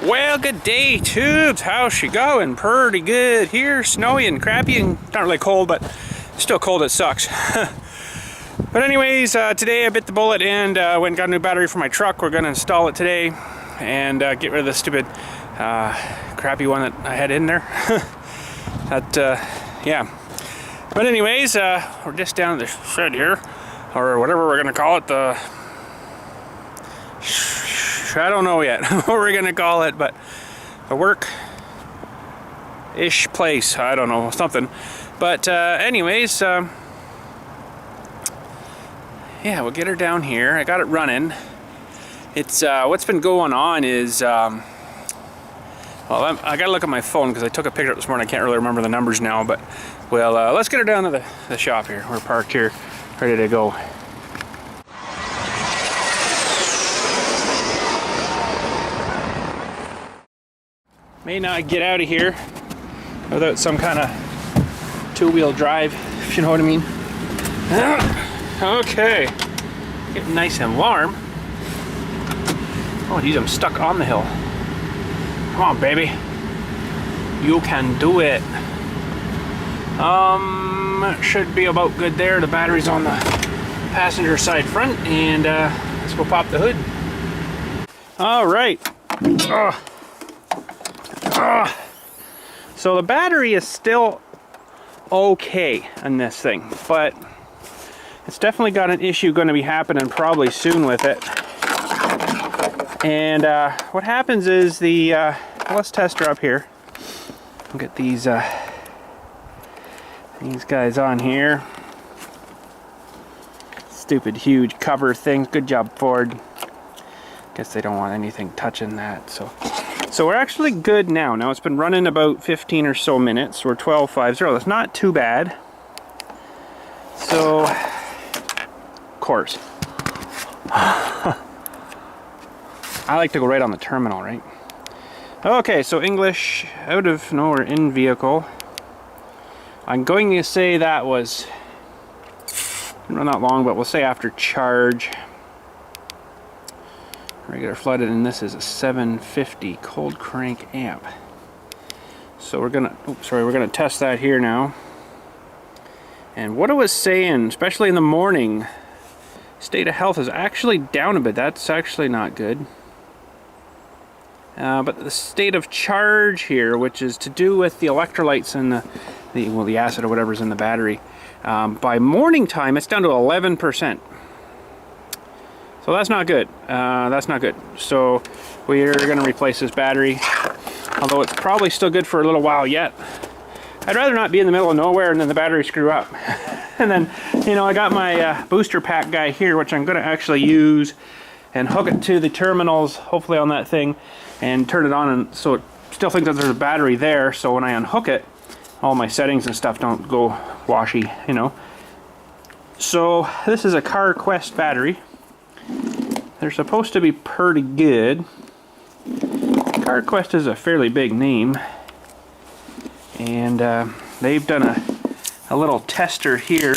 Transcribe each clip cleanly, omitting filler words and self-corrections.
Well, good day, tubes. How's she going? Pretty good here. Snowy and crappy and not really cold, but still cold. It sucks. But anyways, today I bit the bullet and went and got a new battery for my truck. We're going to install it today and get rid of the stupid crappy one that I had in there. Yeah. But anyways, we're just down at the shed here, or whatever we're going to call it. I don't know yet what we're going to call it, but a work-ish place. I don't know, something. But anyways, yeah, we'll get her down here. I got it running. It's what's been going on is well, I gotta look at my phone because I took a picture up this morning. I can't really remember the numbers now, but well, let's get her down to the shop here. We're parked here, ready to go. May not get out of here without some kind of two-wheel drive, if you know what I mean. Okay, getting nice and warm. Oh geez, I'm stuck on the hill. Come on, baby, you can do it. Should be about good there. The battery's on the passenger side front, and let's go pop the hood. All right. So the battery is still okay on this thing, but it's definitely got an issue going to be happening probably soon with it. And what happens is let's test her up here. We'll get these guys on here. Stupid huge cover things. Good job, Ford. Guess they don't want anything touching that. So we're actually good now. Now it's been running about 15 or so minutes. We're 12.50. That's not too bad. So, of course. I like to go right on the terminal, right? Okay, so English out of, no, we're in vehicle. I'm going to say that was, didn't run that long, but we'll say after charge. Regular flooded, and this is a 750 cold crank amp. So we're gonna, we're gonna test that here now. And what I was saying, especially in the morning, state of health is actually down a bit. That's actually not good. But the state of charge here, which is to do with the electrolytes and the acid or whatever's in the battery, by morning time it's down to 11%. So that's not good. That's not good. So we're going to replace this battery, although it's probably still good for a little while yet. I'd rather not be in the middle of nowhere and then the battery screw up. And then, you know, I got my booster pack guy here, which I'm going to actually use and hook it to the terminals, hopefully on that thing, and turn it on, and so it still thinks that there's a battery there, so when I unhook it, all my settings and stuff don't go washy, you know. So this is a CarQuest battery. They're supposed to be pretty good. CarQuest is a fairly big name, and they've done a little tester here.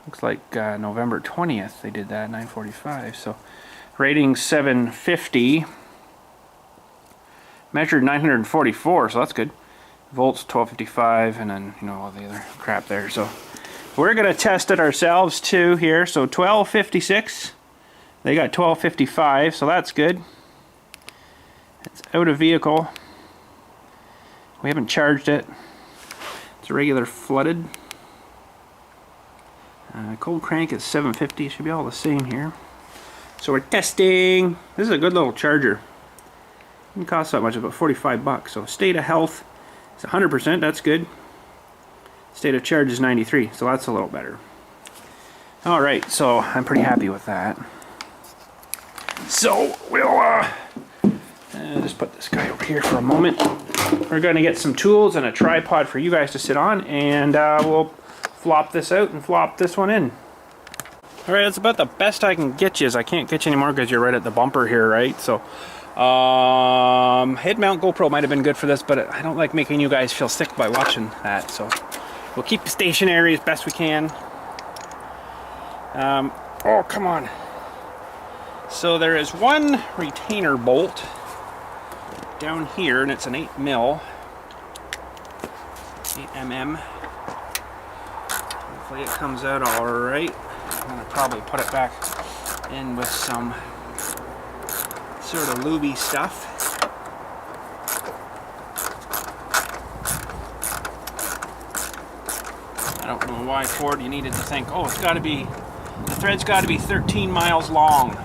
Looks like November 20th they did that, 9:45. So rating 750, measured 944, so that's good. Volts 1255, and then, you know, all the other crap there. So we're gonna test it ourselves too here. So 1256, they got 1255, so that's good. It's out of vehicle. We haven't charged it. It's a regular flooded. Cold crank is 750. Should be all the same here. So we're testing. This is a good little charger. Didn't cost that much, about 45 bucks. So state of health is 100%. That's good. State of charge is 93, so that's a little better. All right, so I'm pretty happy with that. So we'll just put this guy over here for a moment. We're going to get some tools and a tripod for you guys to sit on, and we'll flop this out and flop this one in. All right, that's about the best I can get you. Is I can't get you anymore because you're right at the bumper here, right? So head mount GoPro might have been good for this, but I don't like making you guys feel sick by watching that, so we'll keep it stationary as best we can. Oh, come on. So there is one retainer bolt down here, and it's an 8 mm. Hopefully it comes out all right. I'm gonna probably put it back in with some sort of lubey stuff. I don't know why, Ford, you needed to think, oh, it's got to be, the thread's got to be 13 miles long.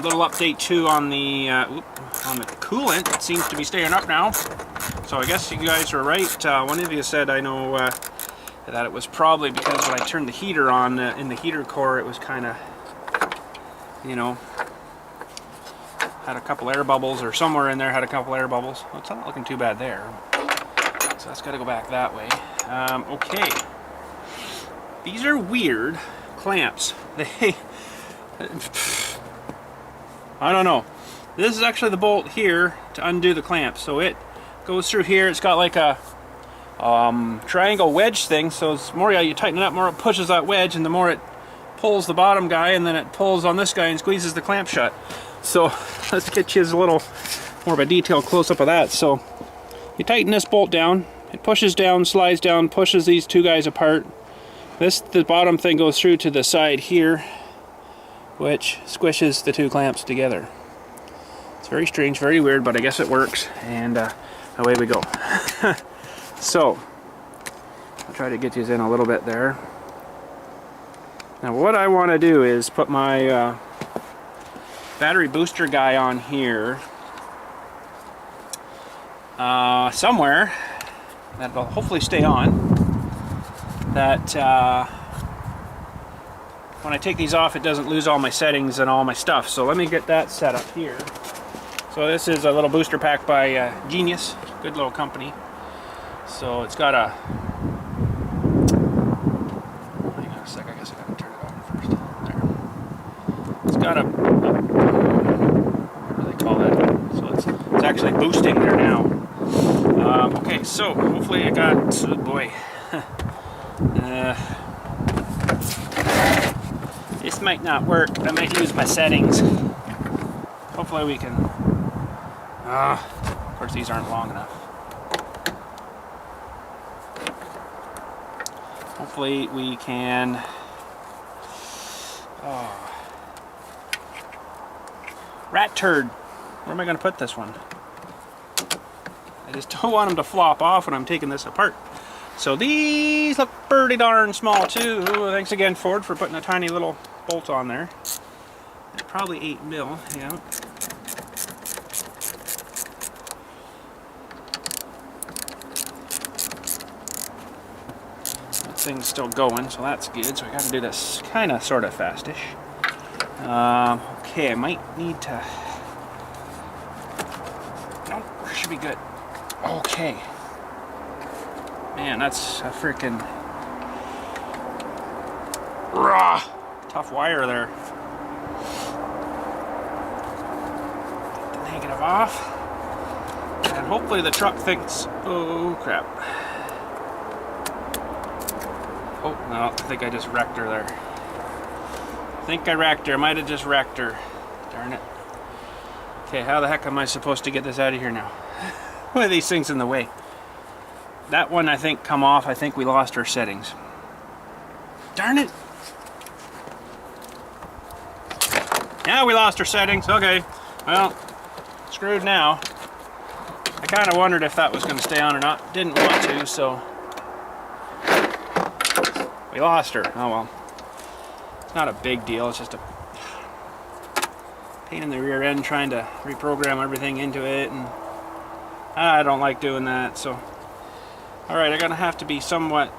Little update too on the coolant. It seems to be staying up now. So I guess you guys are right. One of you said, I know, that it was probably because when I turned the heater on in the heater core, it was kind of, you know, had a couple air bubbles, or somewhere in there had a couple air bubbles. Well, it's not looking too bad there. So that's got to go back that way. Okay. These are weird clamps. They... I don't know. This is actually the bolt here to undo the clamp. So it goes through here. It's got like a triangle wedge thing. So the more you tighten it up, more it pushes that wedge, and the more it pulls the bottom guy, and then it pulls on this guy and squeezes the clamp shut. So let's get you a little more of a detailed close-up of that. So you tighten this bolt down. It pushes down, slides down, pushes these two guys apart. The bottom thing goes through to the side here, which squishes the two clamps together. It's very strange, very weird, but I guess it works, and away we go. So, I'll try to get these in a little bit there. Now what I want to do is put my battery booster guy on here somewhere that will hopefully stay on, that when I take these off, it doesn't lose all my settings and all my stuff. So let me get that set up here. So this is a little booster pack by Genius, good little company. So it's got a, hang on a sec, I guess I gotta turn it on first. There. It's got a what do they call that? So it's actually boosting there now. Okay, so hopefully I got, oh boy. This might not work. I might lose my settings. Hopefully we can... of course these aren't long enough. Hopefully we can... Rat turd. Where am I going to put this one? I just don't want them to flop off when I'm taking this apart. So these look pretty darn small too. Thanks again, Ford, for putting a tiny little bolt on there. Probably 8 mil, yeah. That thing's still going, so that's good. So I got to do this kind of, sort of fastish. Okay, I might need to... Nope, should be good. Okay. Man, that's a freaking raw, tough wire there. Get the negative off. And hopefully the truck thinks, oh crap. Oh, no, I think I just wrecked her there. I think I wrecked her. I might have just wrecked her. Darn it. Okay, how the heck am I supposed to get this out of here now? Why are these things in the way? That one, I think, come off. I think we lost our settings. Darn it! Yeah, we lost our settings. Okay. Well, screwed now. I kind of wondered if that was going to stay on or not. Didn't want to, so... we lost her. Oh well. It's not a big deal. It's just a pain in the rear end trying to reprogram everything into it, and I don't like doing that, so... Alright, I'm going to have to be somewhat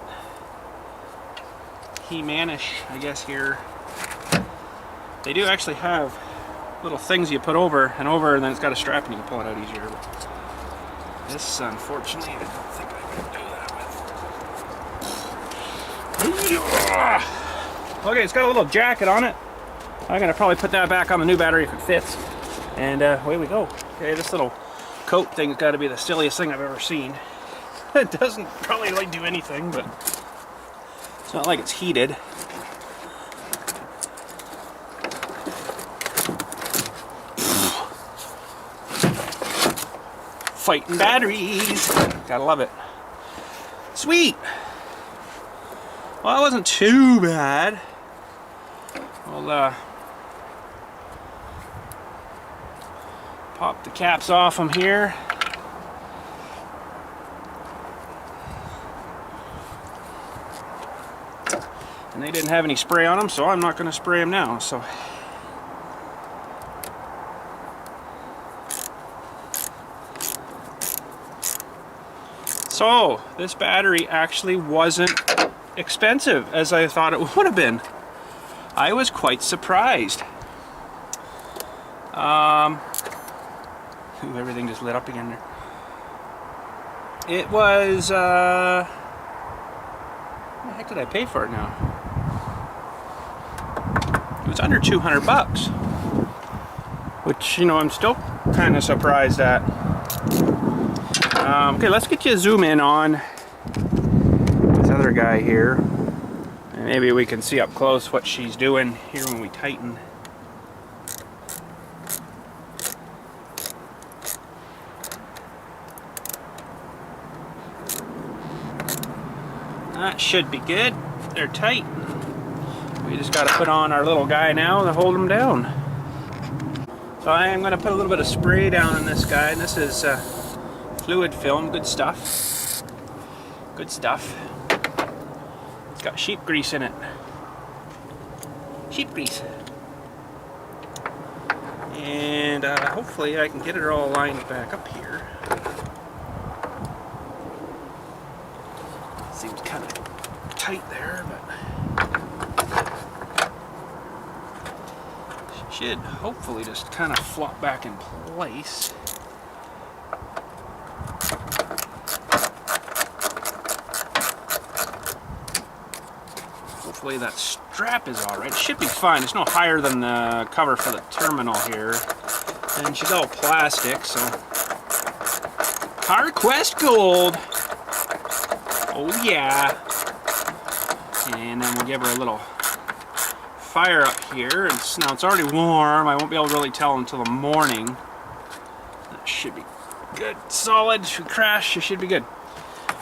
He-Man-ish, I guess, here. They do actually have little things you put over, and then it's got a strap and you can pull it out easier. But this, unfortunately, I don't think I can do that with. Okay, it's got a little jacket on it. I'm going to probably put that back on the new battery if it fits. And away we go. Okay, this little coat thing's got to be the silliest thing I've ever seen. It doesn't probably like do anything, but It's not like it's heated. Fighting batteries. Gotta love it. Sweet. Well, that wasn't too bad. We'll pop the caps off them here. And they didn't have any spray on them, so I'm not going to spray them now. So this battery actually wasn't expensive as I thought it would have been. I was quite surprised. Ooh, everything just lit up again there. It was, what the heck did I pay for it now? It was under 200 bucks. Which, you know, I'm still kind of surprised at. Okay, let's get you a zoom in on this other guy here. And maybe we can see up close what she's doing here when we tighten. That should be good. They're tight. We just got to put on our little guy now to hold them down. So I am going to put a little bit of spray down on this guy. And this is fluid film. Good stuff. Good stuff. It's got sheep grease in it. Sheep grease. And hopefully I can get it all lined back up here. Seems kind of tight there, but should hopefully just kind of flop back in place. Hopefully that strap is alright. It should be fine. It's no higher than the cover for the terminal here. And she's all plastic, so. CarQuest Gold! Oh yeah! And then we'll give her a little fire up here. And now it's already warm. I won't be able to really tell until the morning. That should be good. Solid. Should crash. It should be good.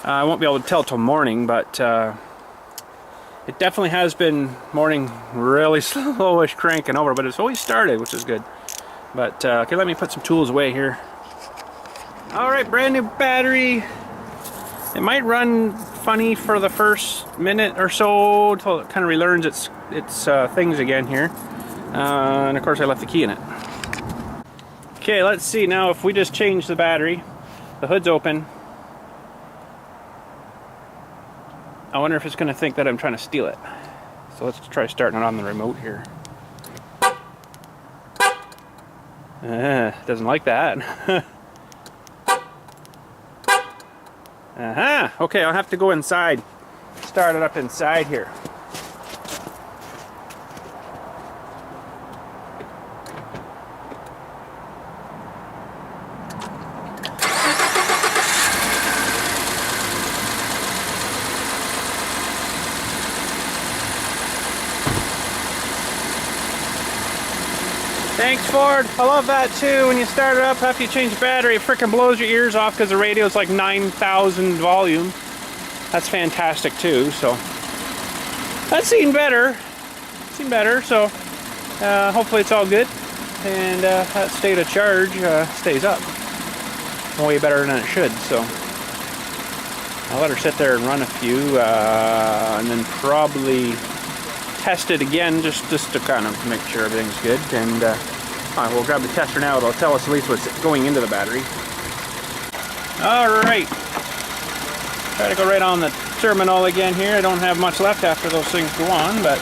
I won't be able to tell till morning, but it definitely has been morning really slowish cranking over, but it's always started, which is good. But okay, let me put some tools away here. Alright, brand new battery. It might run funny for the first minute or so until it kind of relearns its things again here. And of course I left the key in it. Okay, let's see now if we just change the battery. The hood's open. I wonder if it's going to think that I'm trying to steal it. So let's try starting it on the remote here. Doesn't like that. Okay, I'll have to go inside. Start it up inside here. Thanks, Ford. I love that too. When you start it up after you change the battery, it freaking blows your ears off because the radio's like 9,000 volume. That's fantastic too. So that's seen better. So hopefully it's all good, and that state of charge stays up way better than it should. So I'll let her sit there and run a few, and then probably test it again just to kind of make sure everything's good. And we'll grab the tester now. It'll tell us at least what's going into the battery. Alright, try to go right on the terminal again here. I don't have much left after those things go on, but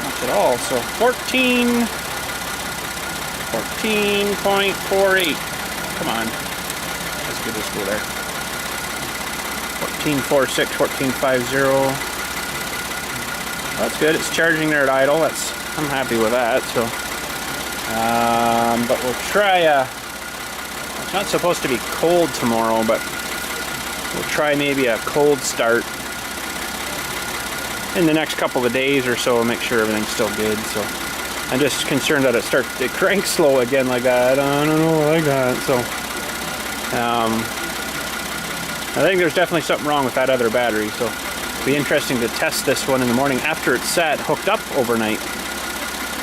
much at all. So 14.48. Come on, let's get this go there. 14.46, 14.50. That's good. It's charging there at idle. I'm happy with that. So, but we'll try. It's not supposed to be cold tomorrow, but we'll try maybe a cold start in the next couple of days or so and make sure everything's still good. So I'm just concerned that it cranks slow again like that. I don't know, like that. So I think there's definitely something wrong with that other battery. So it'll be interesting to test this one in the morning after it's sat hooked up overnight.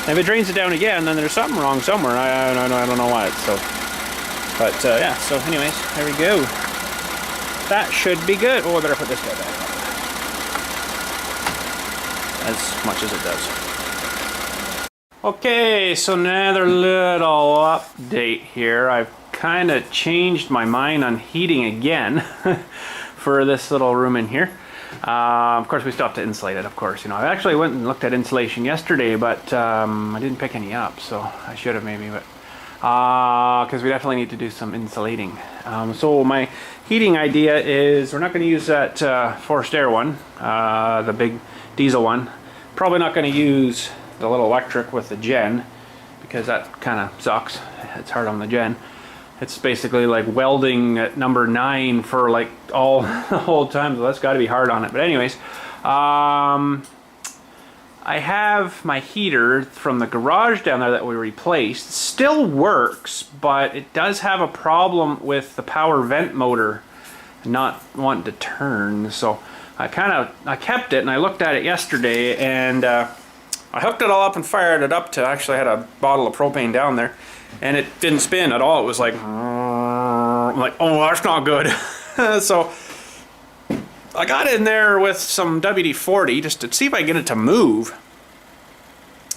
And if it drains it down again, then there's something wrong somewhere. I don't know what. So, but yeah. So anyways, there we go. That should be good. Oh, I better put this guy back as much as it does. Okay, so another little update here. I've kind of changed my mind on heating again for this little room in here. Of course, we still have to insulate it, of course. You know, I actually went and looked at insulation yesterday, but I didn't pick any up, so I should have maybe, but because we definitely need to do some insulating. So my heating idea is we're not going to use that forced air one, the big diesel one. Probably not going to use the little electric with the gen, because that kind of sucks. It's hard on the gen. It's basically like welding at number 9 for like all the whole time, so that's got to be hard on it. But anyways, I have my heater from the garage down there that we replaced. It still works, but it does have a problem with the power vent motor not wanting to turn. So I kept it and I looked at it yesterday, and I hooked it all up and fired it up to, actually I had a bottle of propane down there, and it didn't spin at all. It was like, I'm like, oh, that's not good. So I got in there with some WD-40 just to see if I get it to move.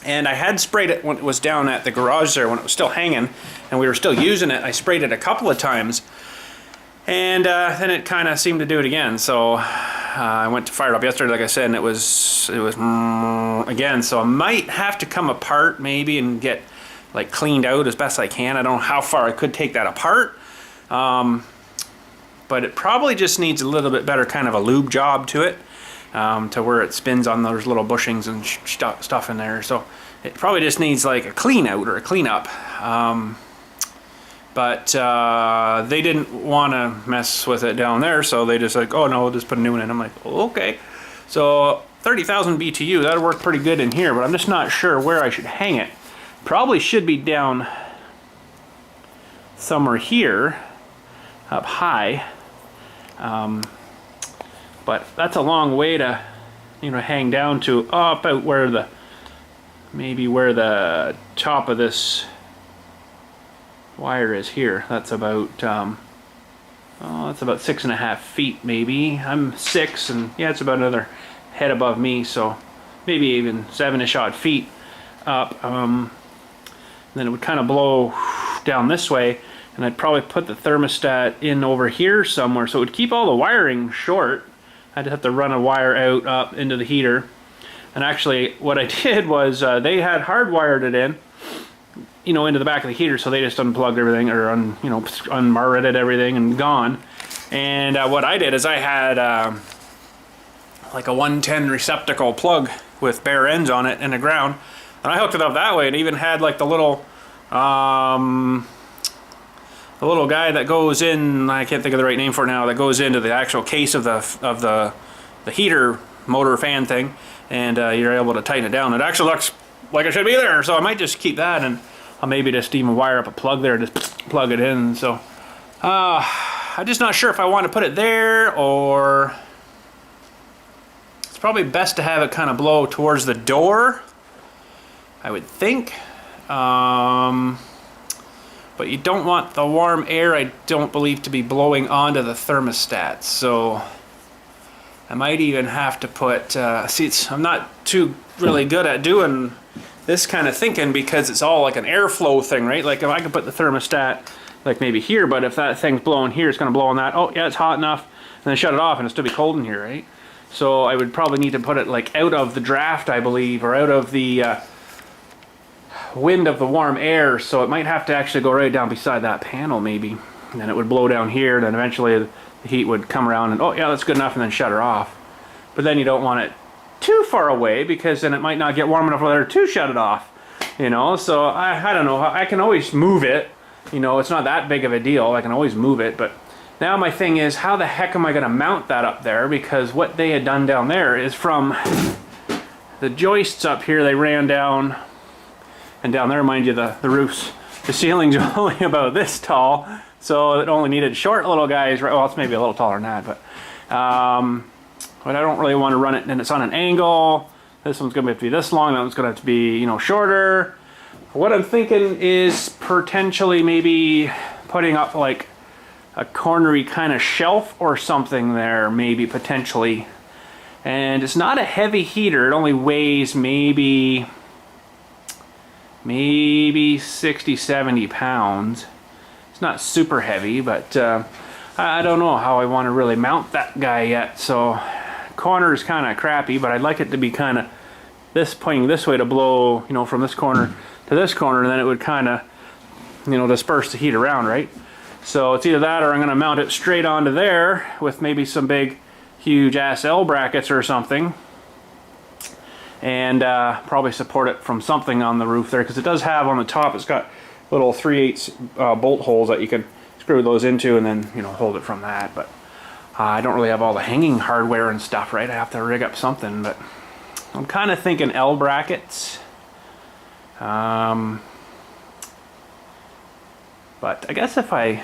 And I had sprayed it when it was down at the garage there, when it was still hanging and we were still using it. I sprayed it a couple of times, and then it kind of seemed to do it again. So I went to fire it up yesterday, like I said, and it was again. So I might have to come apart maybe and get like cleaned out as best I can. I don't know how far I could take that apart, but it probably just needs a little bit better kind of a lube job to it, to where it spins on those little bushings and stuff in there. So it probably just needs like a clean out or a clean up. But they didn't want to mess with it down there, so they just like, oh no, we'll just put a new one in. I'm like, okay. So 30,000 BTU, that'll work pretty good in here, but I'm just not sure where I should hang it. Probably should be down somewhere here, up high. But that's a long way to, you know, hang down to about where maybe where the top of this wire is here. That's about that's about 6.5 feet maybe. I'm 6, and yeah, it's about another head above me, so maybe even 7-ish odd feet up. Then it would kind of blow down this way, and I'd probably put the thermostat in over here somewhere, so it would keep all the wiring short. I'd have to run a wire out up into the heater. And actually what I did was they had hardwired it in, you know, into the back of the heater, so they just unplugged everything, or unmarrited everything and gone. And what I did is I had like a 110 receptacle plug with bare ends on it in the ground, and I hooked it up that way, and even had like the little guy that goes in, I can't think of the right name for it now, that goes into the actual case of the heater motor fan thing, and you're able to tighten it down. It actually looks like it should be there, so I might just keep that, and I'll maybe just even wire up a plug there, just plug it in. So I'm just not sure if I want to put it there, or it's probably best to have it kind of blow towards the door, I would think. But you don't want the warm air, I don't believe, to be blowing onto the thermostat. So I might even have to put, I'm not too really good at doing this kind of thinking, because it's all like an airflow thing, right? Like if I could put the thermostat like maybe here, but if that thing's blowing here, it's going to blow on that. Oh yeah, it's hot enough, and then shut it off and it'll still be cold in here, right? So I would probably need to put it like out of the draft, I believe, or out of the wind of the warm air. So it might have to actually go right down beside that panel maybe, and then it would blow down here, and then eventually the heat would come around and, oh yeah, that's good enough, and then shut her off. But then you don't want it too far away, because then it might not get warm enough there to shut it off, you know. So I don't know, I can always move it, you know, it's not that big of a deal, I can always move it. But Now my thing is, how the heck am I going to mount that up there? Because what they had done down there is from the joists up here, they ran down, and down there, mind you, the roof's, the ceiling's only about this tall, so it only needed short little guys, right? Well, it's maybe a little taller than that, but I don't really want to run it, and it's on an angle. This one's going to have to be this long, that one's going to have to be, you know, shorter. What I'm thinking is potentially maybe putting up like a cornery kind of shelf or something there, maybe potentially. And it's not a heavy heater, it only weighs maybe 60, 70 pounds. It's not super heavy, but I don't know how I want to really mount that guy yet. So corner is kind of crappy, but I'd like it to be kind of this pointing this way to blow, you know, from this corner to this corner, and then it would kind of, you know, disperse the heat around, right? So it's either that or I'm going to mount it straight onto there with maybe some big huge ass L brackets or something, and probably support it from something on the roof there, because it does have on the top, it's got little 3/8 bolt holes that you can screw those into and then, you know, hold it from that. But I don't really have all the hanging hardware and stuff, right? I have to rig up something, but I'm kind of thinking L brackets. But I guess if I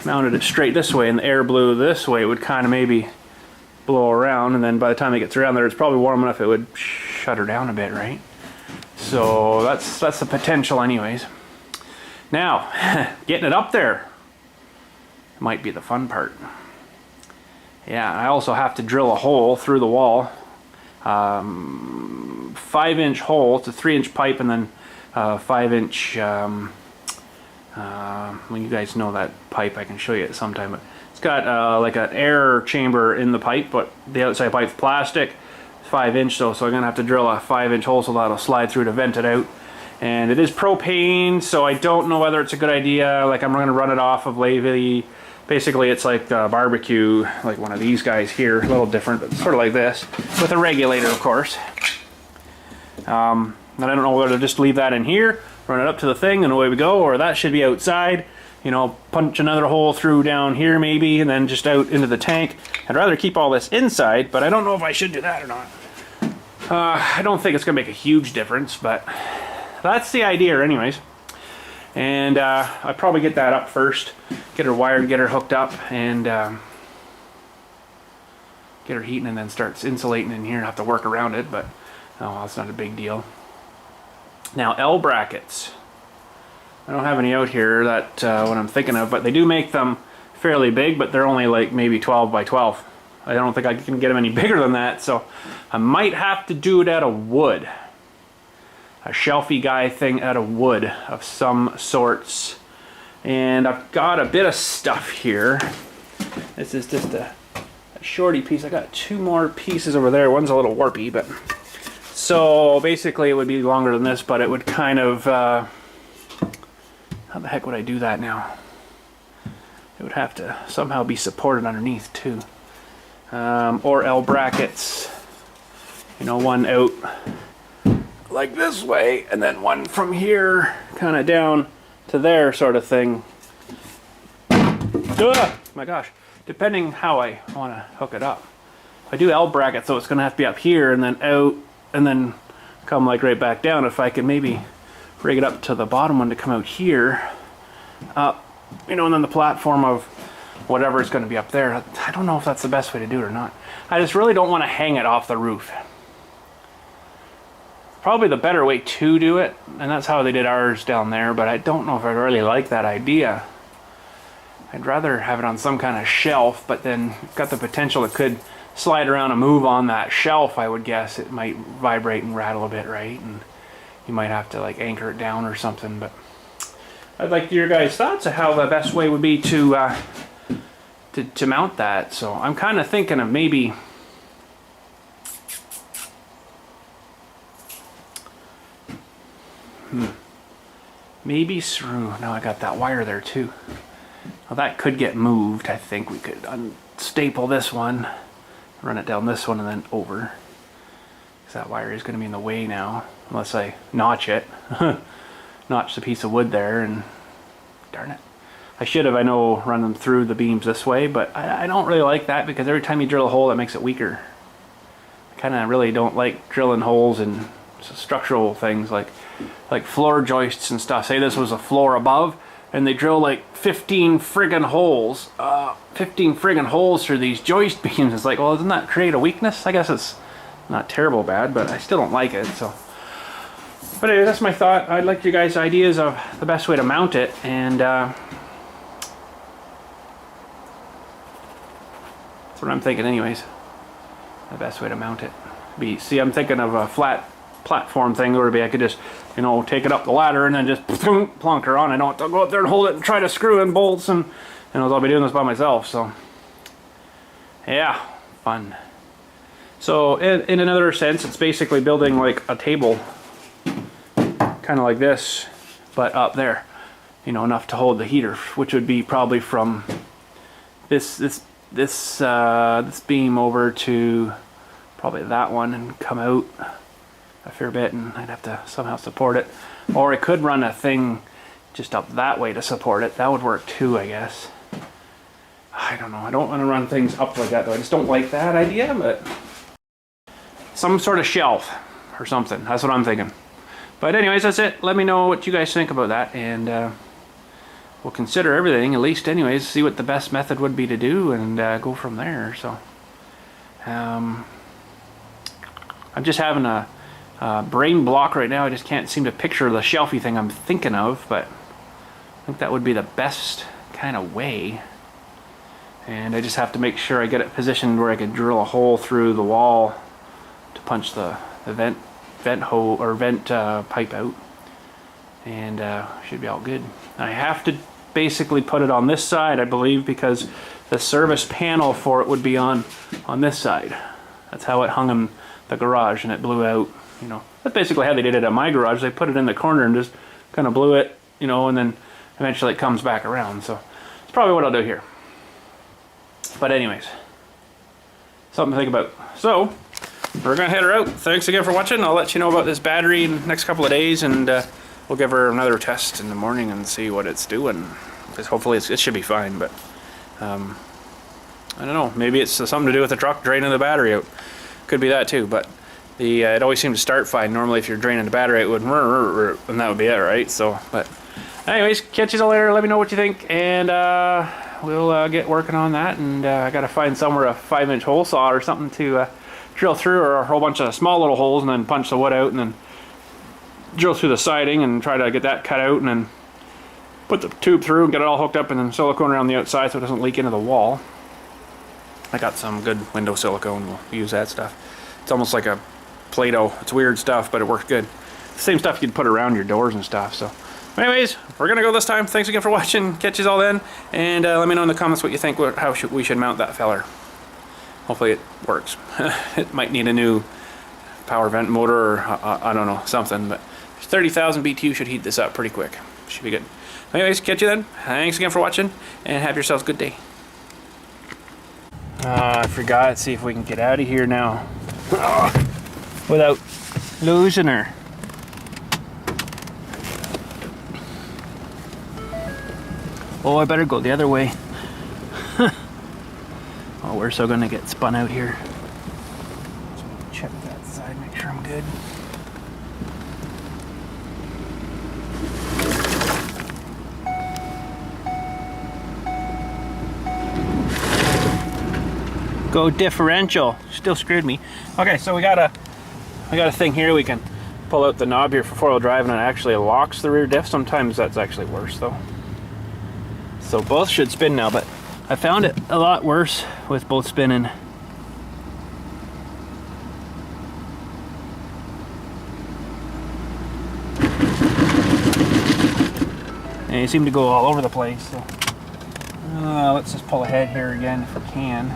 mounted it straight this way and the air blew this way, it would kind of maybe blow around, and then by the time it gets around there, it's probably warm enough it would shut her down a bit, right? So that's the potential anyways. Now, getting it up there might be the fun part. Yeah, I also have to drill a hole through the wall. 5-inch hole. It's a 3-inch pipe, and then 5-inch. Well, you guys know that pipe. I can show you it sometime. But it's got like an air chamber in the pipe, but the outside pipe's plastic. It's 5-inch though, so I'm gonna have to drill a 5-inch hole so that'll slide through to vent it out. And it is propane, so I don't know whether it's a good idea. Like, I'm gonna run it off of Levy. Basically, it's like barbecue, like one of these guys here, a little different, but sort of like this, with a regulator, of course. And I don't know whether to just leave that in here, run it up to the thing, and away we go, or that should be outside. You know, punch another hole through down here maybe, and then just out into the tank. I'd rather keep all this inside, but I don't know if I should do that or not. I don't think it's gonna make a huge difference, but that's the idea anyways. And I'd probably get that up first, get her wired, get her hooked up, and get her heating, and then starts insulating in here and have to work around it, but oh, well, it's not a big deal. Now, L brackets. I don't have any out here that what I'm thinking of, but they do make them fairly big, but they're only like maybe 12 by 12. I don't think I can get them any bigger than that, so I might have to do it out of wood. A shelfy guy thing out of wood of some sorts. And I've got a bit of stuff here. This is just a shorty piece. I got 2 more pieces over there. One's a little warpy, but so basically it would be longer than this, but it would kind of how the heck would I do that now? It would have to somehow be supported underneath too. Or L brackets, you know, one out like this way, and then one from here kind of down to there, sort of thing. Ugh, my gosh, depending how I want to hook it up. If I do L brackets, so it's going to have to be up here and then out and then come like right back down. If I could maybe rig it up to the bottom one to come out here, up, you know, and then the platform of whatever is going to be up there. I don't know if that's the best way to do it or not. I just really don't want to hang it off the roof. Probably the better way to do it, and that's how they did ours down there, but I don't know if I really like that idea. I'd rather have it on some kind of shelf, but then got the potential it could slide around and move on that shelf. I would guess it might vibrate and rattle a bit, right? And you might have to like anchor it down or something. But I'd like your guys' thoughts of how the best way would be to mount that. So I'm kind of thinking of maybe maybe through. Now I got that wire there too. Well, that could get moved. I think we could unstaple this one, run it down this one, and then over. Because that wire is going to be in the way now, unless I notch it. Notch the piece of wood there, and darn it. I should have, I know, run them through the beams this way, but I don't really like that because every time you drill a hole, that makes it weaker. I kind of really don't like drilling holes in structural things like floor joists and stuff. Say this was a floor above, and they drill like 15 friggin' holes, 15 friggin' holes through these joist beams. It's like, well, doesn't that create a weakness? I guess it's not terrible bad, but I still don't like it. So, but anyway, that's my thought. I'd like you guys' ideas of the best way to mount it, and that's what I'm thinking anyways. The best way to mount it. See, I'm thinking of a flat platform thing, or maybe I could just, you know, take it up the ladder and then just plonk her on. I don't have to go up there and hold it and try to screw in bolts, and you know, I'll be doing this by myself. So yeah, fun. So in another sense, it's basically building like a table, kind of like this, but up there, you know, enough to hold the heater, which would be probably from this beam over to probably that one and come out a fair bit, and I'd have to somehow support it. Or I could run a thing just up that way to support it. That would work too, I guess. I don't know. I don't want to run things up like that though. I just don't like that idea, but some sort of shelf or something. That's what I'm thinking. But anyways, that's it. Let me know what you guys think about that, and we'll consider everything, at least anyways, see what the best method would be to do, and go from there. So I'm just having a brain block right now. I just can't seem to picture the shelfy thing I'm thinking of, but I think that would be the best kind of way. And I just have to make sure I get it positioned where I could drill a hole through the wall to punch the vent hole or vent pipe out, and should be all good. I have to basically put it on this side, I believe, because the service panel for it would be on this side. That's how it hung in the garage, and it blew out. You know, that's basically how they did it at my garage. They put it in the corner and just kind of blew it, you know, and then eventually it comes back around. So it's probably what I'll do here. But anyways, something to think about. So we're gonna head her out. Thanks again for watching. I'll let you know about this battery in the next couple of days, and we'll give her another test in the morning and see what it's doing. Because hopefully it should be fine. But I don't know. Maybe it's something to do with the truck draining the battery out. Could be that too. But it always seems to start fine. Normally, if you're draining the battery, it would, and that would be it, right? So, but anyways, catch you later. Let me know what you think, and we'll get working on that. And I gotta find somewhere a 5-inch hole saw or something to drill through, or a whole bunch of small little holes, and then punch the wood out, and then drill through the siding and try to get that cut out, and then put the tube through and get it all hooked up, and then silicone around the outside so it doesn't leak into the wall. I got some good window silicone. We'll use that stuff. It's almost like a Play-Doh. It's weird stuff, but it works good. Same stuff you'd put around your doors and stuff. So anyways, we're gonna go this time. Thanks again for watching. Catch you all then, and let me know in the comments what you think, how we should mount that feller. Hopefully it works. It might need a new power vent motor, or I don't know, something, but 30,000 BTU should heat this up pretty quick. Should be good. Anyways, catch you then. Thanks again for watching, and have yourselves a good day. I forgot. Let's see if we can get out of here now without losing her. Oh, I better go the other way. Oh, we're so gonna get spun out here. Check that side, make sure I'm good. Go differential. Still screwed me. Okay, so we got a thing here. We can pull out the knob here for 4-wheel drive, and it actually locks the rear diff. Sometimes that's actually worse though. So both should spin now, but I found it a lot worse with both spinning. And they seem to go all over the place. So let's just pull ahead here again if we can.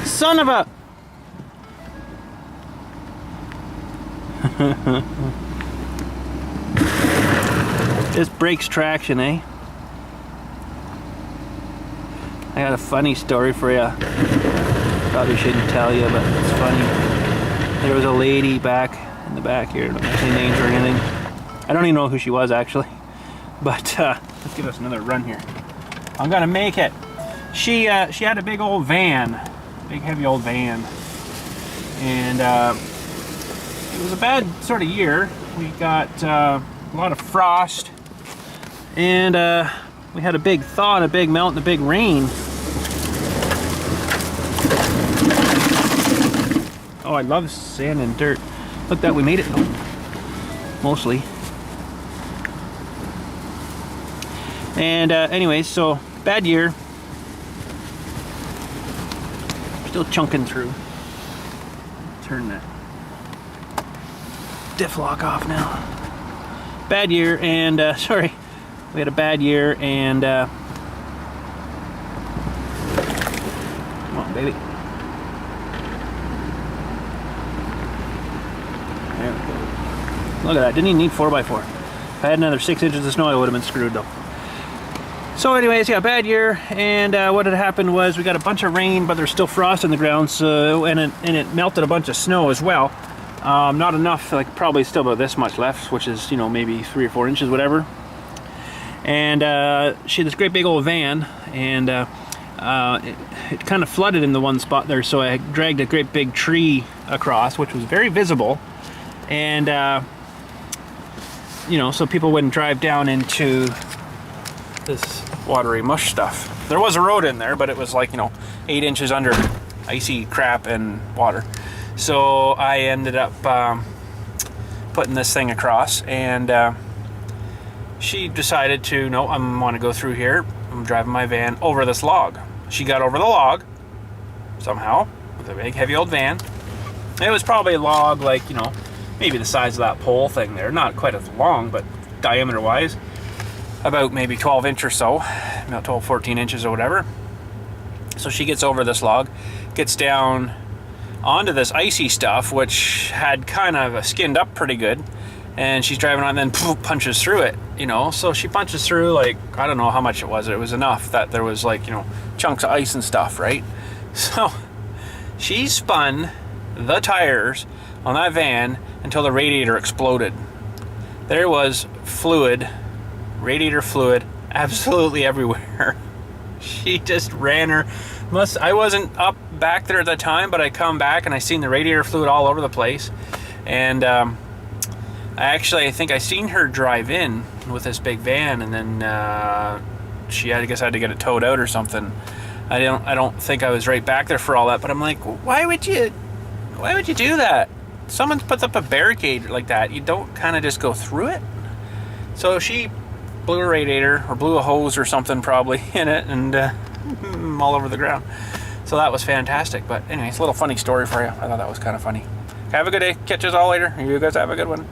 Son of a... This brakes traction, eh? I got a funny story for you. Probably shouldn't tell you, but it's funny. There was a lady back in the back here. I'm not gonna say names or anything. I don't even know who she was actually. But let's give us another run here. I'm gonna make it. She had a big old van, big heavy old van, and it was a bad sort of year. We got a lot of frost, and we had a big thaw and a big melt and a big rain. Oh, I love sand and dirt. Look, that we made it though, mostly. And anyways, so bad year. Still chunking through. Turn that diff lock off now. Bad year, and sorry, we had a bad year, and come on, baby. There we go. Look at that. Didn't even need 4x4. If I had another 6 inches of snow, I would have been screwed though. So anyways, yeah, bad year, and what had happened was we got a bunch of rain, but there's still frost on the ground, so and it melted a bunch of snow as well. Not enough, like probably still about this much left, which is, you know, maybe 3 or 4 inches, whatever. And she had this great big old van, and it kind of flooded in the one spot there, so I dragged a great big tree across, which was very visible, and you know, so people wouldn't drive down into this watery mush stuff. There was a road in there, but it was like, you know, 8 inches under icy crap and water. So I ended up putting this thing across, and she decided to, no, I want to go through here. I'm driving my van over this log. She got over the log somehow with a big heavy old van. It was probably a log like, you know, maybe the size of that pole thing there. Not quite as long, but diameter wise about maybe 12 inch or so, about 12, 14 inches or whatever. So she gets over this log, gets down onto this icy stuff, which had kind of skinned up pretty good, and she's driving on, and then punches through it, you know. So she punches through, like, I don't know how much it was enough that there was, like, you know, chunks of ice and stuff, right? So she spun the tires on that van until the radiator exploded. There was fluid, radiator fluid, absolutely everywhere. She just ran her. I wasn't up back there at the time, but I come back and I seen the radiator fluid all over the place. And I think I seen her drive in with this big van, and then she had, I guess, had to get it towed out or something. I don't think I was right back there for all that, but I'm like, why would you do that? Someone puts up a barricade like that, you don't kind of just go through it. So she blew a radiator, or blew a hose or something probably in it, and all over the ground. So that was fantastic. But anyways, a little funny story for you. I thought that was kind of funny. Have a good day. Catch us all later. You guys have a good one.